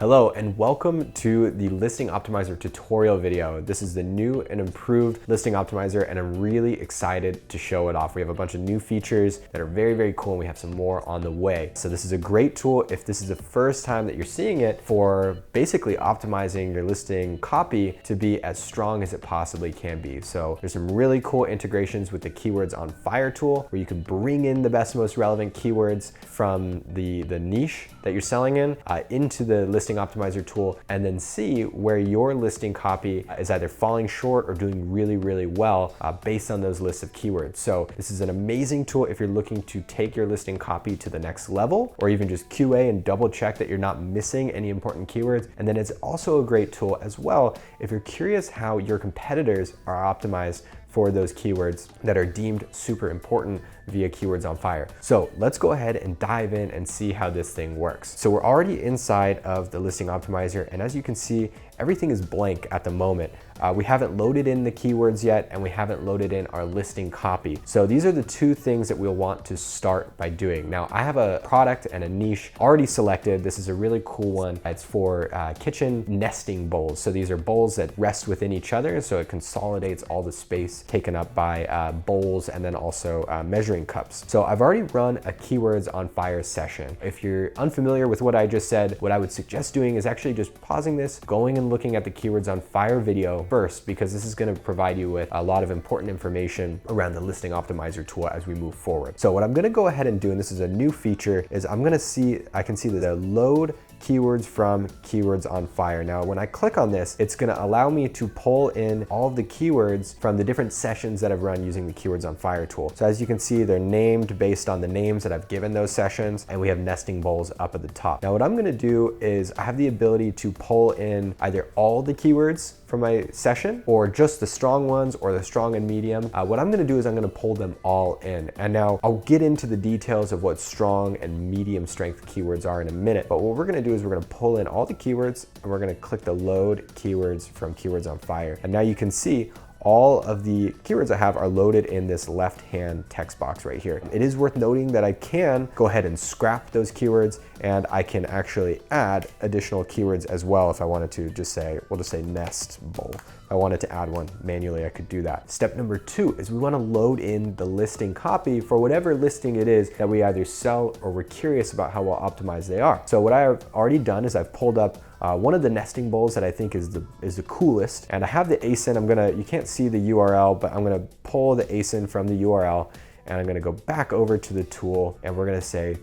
Hello and welcome to the Listing Optimizer tutorial video. This is the new and improved Listing Optimizer and I'm really excited to show it off. We have a bunch of new features that are very cool and we have some more on the way. So this is a great tool if this is the first time that you're seeing it for basically optimizing your listing copy to be as strong as it possibly can be. So there's some really cool integrations with the Keywords on Fire tool where you can bring in the best, most relevant keywords from the niche that you're selling in into the Listing Optimizer tool and then see where your listing copy is either falling short or doing really well based on those lists of keywords. So this is an amazing tool if you're looking to take your listing copy to the next level or even just QA and double check that you're not missing any important keywords. And then it's also a great tool as well if you're curious how your competitors are optimized for those keywords that are deemed super important via Keywords on Fire. So let's go ahead and dive in and see how this thing works. So we're already inside of the Listing Optimizer, and as you can see, everything is blank at the moment. We haven't loaded in the keywords yet, and we haven't loaded in our listing copy. So these are the two things that we'll want to start by doing. Now, I have a product and a niche already selected. This is a really cool one. It's for kitchen nesting bowls. So these are bowls that rest within each other, so it consolidates all the space taken up by bowls and then also measuring cups. So I've already run a Keywords on Fire session. If you're unfamiliar with what I just said, what I would suggest doing is actually just pausing this, going and looking at the Keywords on Fire video first, because this is going to provide you with a lot of important information around the Listing Optimizer tool as we move forward. So what I'm going to go ahead and do, and this is a new feature, is I can see that the load keywords from Keywords on Fire. Now, when I click on this, it's going to allow me to pull in all of the keywords from the different sessions that I've run using the Keywords on Fire tool. So as you can see, they're named based on the names that I've given those sessions, and we have nesting bowls up at the top. Now, what I'm going to do is I have the ability to pull in either all the keywords from my session or just the strong ones or the strong and medium. What I'm going to do is I'm going to pull them all in. And now I'll get into the details of what strong and medium strength keywords are in a minute. But what we're going to do is we're going to pull in all the keywords and we're going to click the load keywords from Keywords on Fire. And now you can see all of the keywords I have are loaded in this left-hand text box right here. It is worth noting that I can go ahead and scrap those keywords and I can actually add additional keywords as well if I wanted to we'll just say nest bowl. If I wanted to add one manually, I could do that. Step number 2 is we want to load in the listing copy for whatever listing it is that we either sell or we're curious about how well optimized they are. So what I've already done is I've pulled up one of the nesting bowls that I think is the coolest, and I have the ASIN. You can't see the URL, but I'm gonna pull the ASIN from the URL, and I'm gonna go back over to the tool, and we're gonna say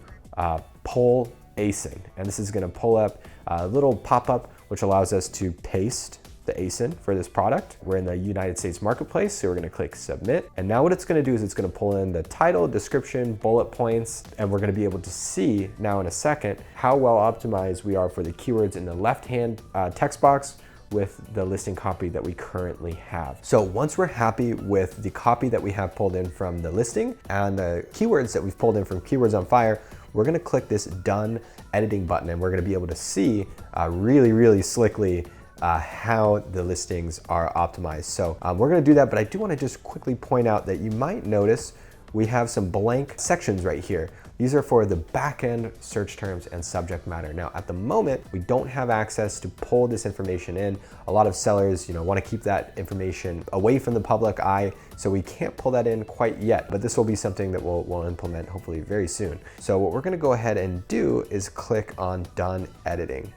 pull ASIN, and this is gonna pull up a little pop-up which allows us to paste the ASIN for this product. We're in the United States marketplace, so we're gonna click submit. And now what it's gonna do is it's gonna pull in the title, description, bullet points, and we're gonna be able to see now in a second how well optimized we are for the keywords in the left-hand text box with the listing copy that we currently have. So once we're happy with the copy that we have pulled in from the listing and the keywords that we've pulled in from Keywords on Fire, we're gonna click this done editing button and we're gonna be able to see really slickly how the listings are optimized. So we're gonna do that, but I do wanna just quickly point out that you might notice we have some blank sections right here. These are for the backend search terms and subject matter. Now, at the moment, we don't have access to pull this information in. A lot of sellers, wanna keep that information away from the public eye, so we can't pull that in quite yet, but this will be something that we'll implement hopefully very soon. So what we're gonna go ahead and do is click on done editing.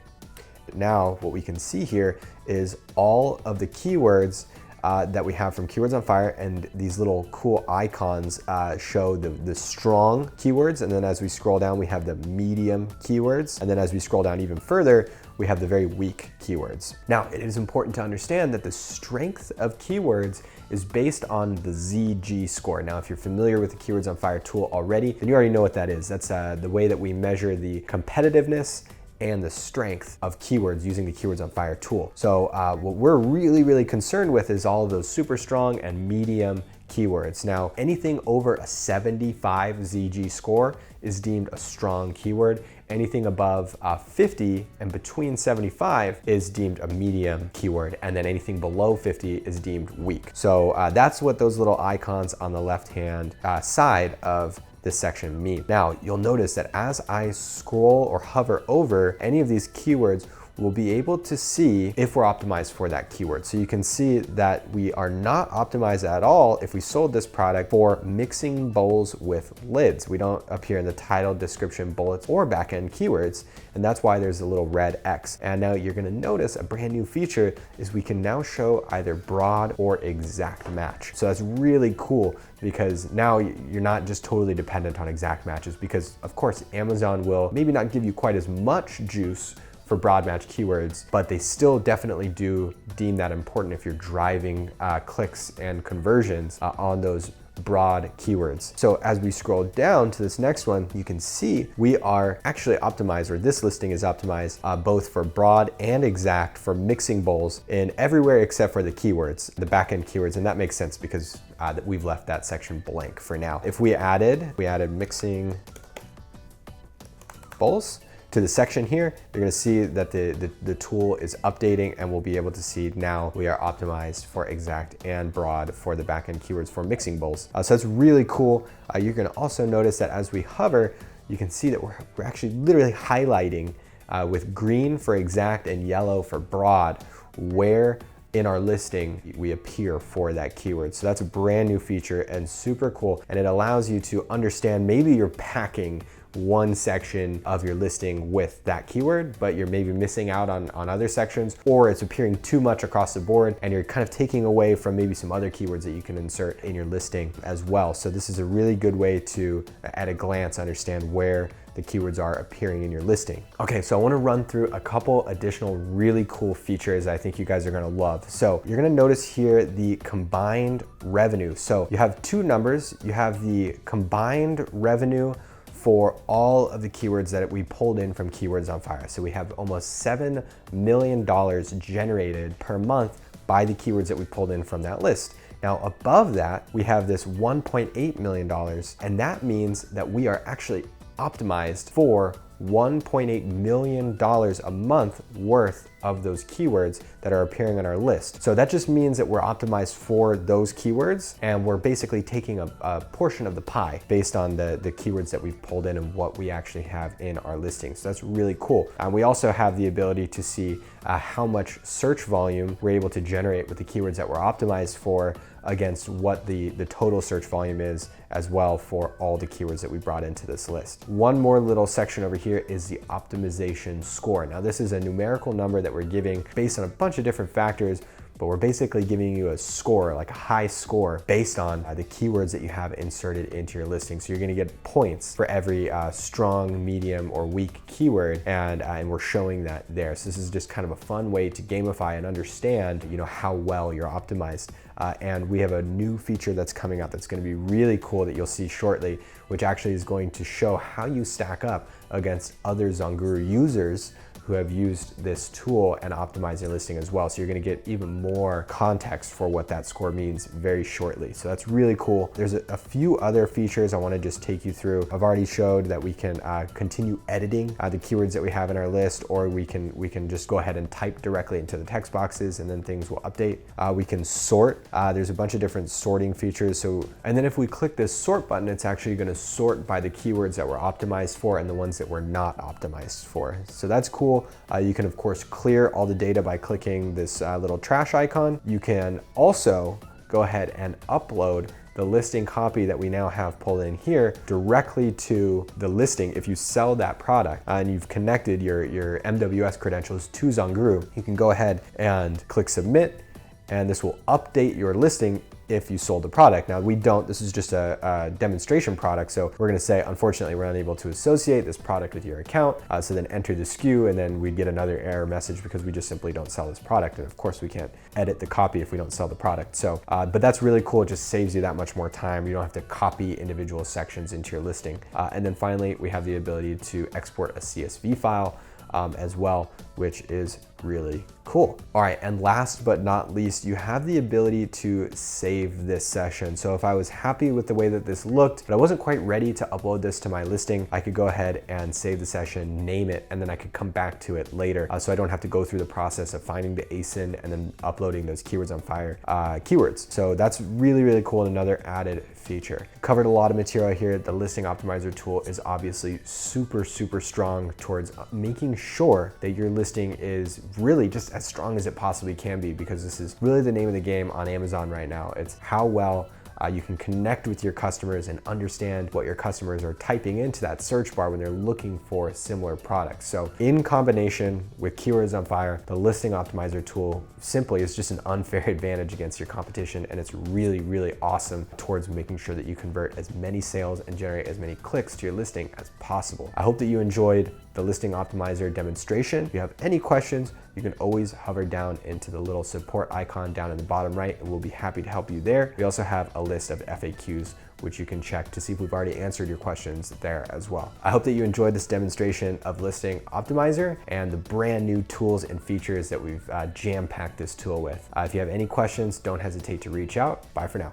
Now, what we can see here is all of the keywords that we have from Keywords on Fire, and these little cool icons show the strong keywords, and then as we scroll down, we have the medium keywords, and then as we scroll down even further, we have the very weak keywords. Now, it is important to understand that the strength of keywords is based on the ZG score. Now, if you're familiar with the Keywords on Fire tool already, then you already know what that is. That's the way that we measure the competitiveness and the strength of keywords using the Keywords on Fire tool. So what we're really concerned with is all of those super strong and medium keywords. Now, anything over a 75 ZG score is deemed a strong keyword. Anything above 50 and between 75 is deemed a medium keyword. And then anything below 50 is deemed weak. So that's what those little icons on the left-hand side of this section mean. Now, you'll notice that as I scroll or hover over any of these keywords, we'll be able to see if we're optimized for that keyword. So you can see that we are not optimized at all if we sold this product for mixing bowls with lids. We don't appear in the title, description, bullets, or backend keywords, and that's why there's a little red X. And now you're gonna notice a brand new feature is we can now show either broad or exact match. So that's really cool because now you're not just totally dependent on exact matches, because of course Amazon will maybe not give you quite as much juice for broad match keywords, but they still definitely do deem that important if you're driving clicks and conversions on those broad keywords. So as we scroll down to this next one, you can see we are actually optimized, or this listing is optimized both for broad and exact for mixing bowls in everywhere except for the keywords, the backend keywords, and that makes sense because we've left that section blank for now. If we added mixing bowls to the section here, you're gonna see that the tool is updating, and we'll be able to see now we are optimized for exact and broad for the backend keywords for mixing bowls. So that's really cool. You're gonna also notice that as we hover, you can see that we're actually literally highlighting with green for exact and yellow for broad where in our listing we appear for that keyword. So that's a brand new feature and super cool, and it allows you to understand maybe you're packing one section of your listing with that keyword, but you're maybe missing out on other sections, or it's appearing too much across the board and you're kind of taking away from maybe some other keywords that you can insert in your listing as well. So this is a really good way to, at a glance, understand where the keywords are appearing in your listing. Okay, so I wanna run through a couple additional really cool features I think you guys are gonna love. So you're gonna notice here the combined revenue. So you have two numbers. You have the combined revenue for all of the keywords that we pulled in from Keywords on Fire. So we have almost $7 million generated per month by the keywords that we pulled in from that list. Now above that, we have this $1.8 million, and that means that we are actually optimized for $1.8 million a month worth of those keywords that are appearing on our list. So that just means that we're optimized for those keywords, and we're basically taking a portion of the pie based on the keywords that we've pulled in and what we actually have in our listing. So that's really cool. We also have the ability to see how much search volume we're able to generate with the keywords that we're optimized for against what the total search volume is as well for all the keywords that we brought into this list. One more little section over here is the optimization score. Now this is a numerical number that we're giving based on a bunch of different factors, but we're basically giving you a score, like a high score, based on the keywords that you have inserted into your listing. So you're gonna get points for every strong, medium, or weak keyword, and we're showing that there. So this is just kind of a fun way to gamify and understand, how well you're optimized. And we have a new feature that's coming out that's gonna be really cool that you'll see shortly, which actually is going to show how you stack up against other ZonGuru users who have used this tool and optimized their listing as well. So you're gonna get even more context for what that score means very shortly. So that's really cool. There's a few other features I wanna just take you through. I've already showed that we can continue editing the keywords that we have in our list, or we can just go ahead and type directly into the text boxes and then things will update. We can sort. There's a bunch of different sorting features. And then if we click this sort button, it's actually gonna sort by the keywords that we're optimized for and the ones that we're not optimized for. So that's cool. You can of course clear all the data by clicking this little trash icon. You can also go ahead and upload the listing copy that we now have pulled in here directly to the listing. If you sell that product and you've connected your MWS credentials to ZonGuru, you can go ahead and click submit, and this will update your listing if you sold the product. Now we don't, this is just a demonstration product, so we're gonna say, unfortunately, we're unable to associate this product with your account, so then enter the SKU, and then we'd get another error message because we just simply don't sell this product, and of course we can't edit the copy if we don't sell the product. So, but that's really cool, it just saves you that much more time. You don't have to copy individual sections into your listing. And then finally, we have the ability to export a CSV file as well, which is really cool. Cool. All right, and last but not least, you have the ability to save this session. So if I was happy with the way that this looked, but I wasn't quite ready to upload this to my listing, I could go ahead and save the session, name it, and then I could come back to it later. So I don't have to go through the process of finding the ASIN and then uploading those Keywords on Fire keywords. So that's really, really cool and another added feature. Covered a lot of material here. The listing optimizer tool is obviously super, super strong towards making sure that your listing is really just as strong as it possibly can be, because this is really the name of the game on Amazon right now. It's how well you can connect with your customers and understand what your customers are typing into that search bar when they're looking for similar products. So in combination with Keywords on Fire, the listing optimizer tool simply is just an unfair advantage against your competition, and it's really, really awesome towards making sure that you convert as many sales and generate as many clicks to your listing as possible. I hope that you enjoyed the listing optimizer demonstration. If you have any questions, you can always hover down into the little support icon down in the bottom right, and we'll be happy to help you there. We also have a list of FAQs, which you can check to see if we've already answered your questions there as well. I hope that you enjoyed this demonstration of Listing Optimizer and the brand new tools and features that we've jam-packed this tool with. If you have any questions, don't hesitate to reach out. Bye for now.